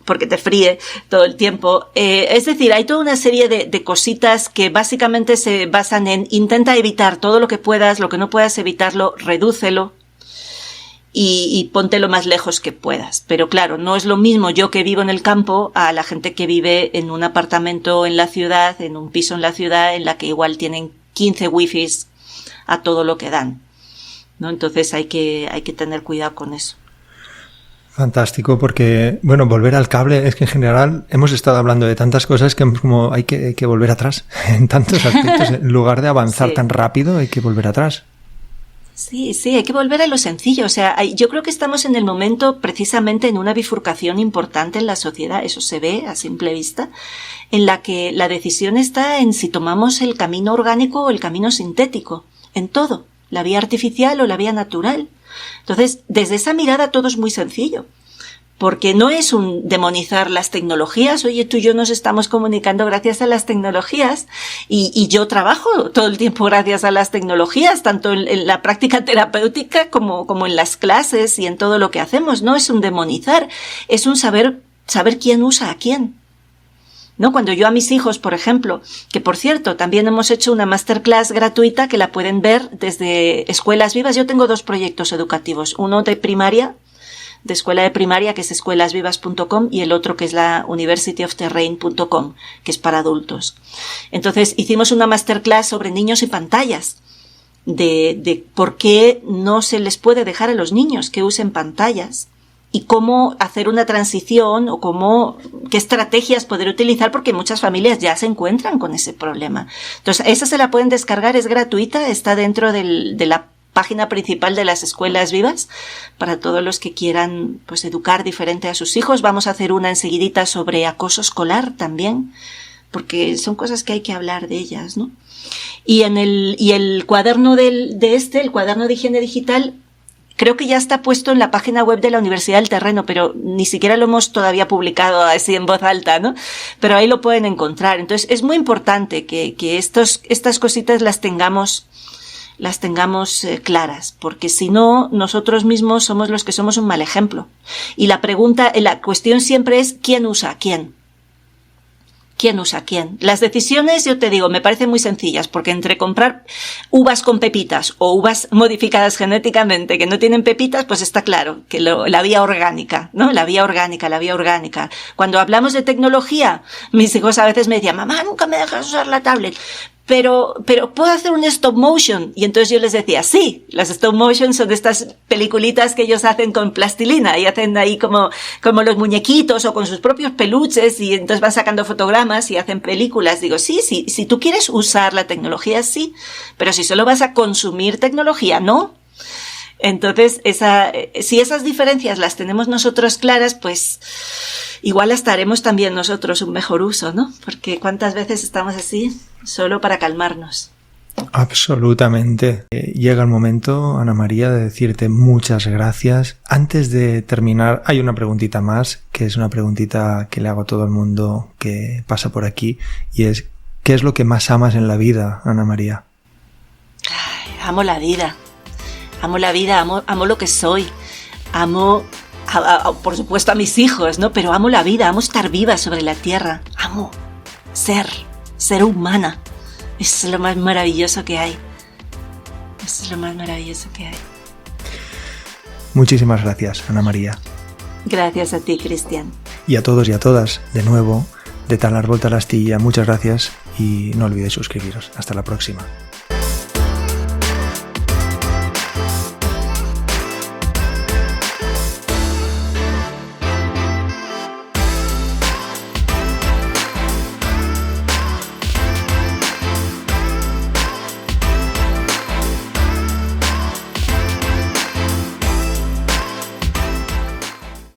porque te fríe todo el tiempo. Es decir, hay toda una serie de cositas que básicamente se basan en intenta evitar todo lo que puedas, lo que no puedas evitarlo, redúcelo y ponte lo más lejos que puedas. Pero claro, no es lo mismo yo que vivo en el campo a la gente que vive en un apartamento en la ciudad, en un piso en la ciudad, en la que igual tienen 15 wifis a todo lo que dan, ¿no? Entonces hay que tener cuidado con eso. Fantástico, porque, bueno, volver al cable, es que en general hemos estado hablando de tantas cosas que como hay que volver atrás en tantos aspectos. En lugar de avanzar tan rápido, hay que volver atrás. Sí, hay que volver a lo sencillo. O sea, yo creo que estamos en el momento precisamente en una bifurcación importante en la sociedad, eso se ve a simple vista, en la que la decisión está en si tomamos el camino orgánico o el camino sintético, en todo, la vía artificial o la vía natural. Entonces, desde esa mirada todo es muy sencillo, porque no es un demonizar las tecnologías. Oye, tú y yo nos estamos comunicando gracias a las tecnologías y yo trabajo todo el tiempo gracias a las tecnologías, tanto en la práctica terapéutica como en las clases y en todo lo que hacemos. No es un demonizar, es un saber quién usa a quién. ¿No? Cuando yo a mis hijos, por ejemplo, que por cierto, también hemos hecho una masterclass gratuita que la pueden ver desde Escuelas Vivas. Yo tengo 2 proyectos educativos, uno de primaria, de escuela de primaria, que es escuelasvivas.com, y el otro que es la universityofterrain.com, que es para adultos. Entonces, hicimos una masterclass sobre niños y pantallas, de por qué no se les puede dejar a los niños que usen pantallas y cómo hacer una transición o qué estrategias poder utilizar, porque muchas familias ya se encuentran con ese problema. Entonces, esa se la pueden descargar, es gratuita, está dentro de la página principal de las escuelas vivas para todos los que quieran pues educar diferente a sus hijos. Vamos a hacer una enseguidita sobre acoso escolar también, porque son cosas que hay que hablar de ellas, ¿no? Y el cuaderno el cuaderno de higiene digital, creo que ya está puesto en la página web de la Universidad del Terreno, pero ni siquiera lo hemos todavía publicado así en voz alta, ¿no? Pero ahí lo pueden encontrar. Entonces, es muy importante que estas cositas las tengamos claras, porque si no, nosotros mismos somos los que somos un mal ejemplo. Y la cuestión siempre es ¿quién usa a quién? ¿Quién usa a quién? Las decisiones, yo te digo, me parecen muy sencillas, porque entre comprar uvas con pepitas o uvas modificadas genéticamente que no tienen pepitas, pues está claro que la vía orgánica, ¿no? La vía orgánica. Cuando hablamos de tecnología, mis hijos a veces me decían, mamá, nunca me dejas usar la tablet. Pero puedo hacer un stop motion. Y entonces yo les decía, sí, las stop motion son estas peliculitas que ellos hacen con plastilina y hacen ahí como los muñequitos o con sus propios peluches, y entonces van sacando fotogramas y hacen películas. Digo, sí, si tú quieres usar la tecnología, sí, pero si solo vas a consumir tecnología, no. Entonces, si esas diferencias las tenemos nosotros claras, pues igual hasta haremos también nosotros un mejor uso, ¿no? Porque cuántas veces estamos así solo para calmarnos. Absolutamente. Llega el momento, Ana María, de decirte muchas gracias. Antes de terminar, hay una preguntita más, que es una preguntita que le hago a todo el mundo que pasa por aquí, y es, ¿qué es lo que más amas en la vida, Ana María? Ay, amo la vida, amo lo que soy, amo, por supuesto, a mis hijos, ¿no? Pero amo la vida, amo estar viva sobre la tierra, amo ser humana. Eso es lo más maravilloso que hay. Muchísimas gracias, Ana María. Gracias a ti, Cristian. Y a todos y a todas, de nuevo, de Tal Árbol Tal Astilla, muchas gracias y no olvidéis suscribiros. Hasta la próxima.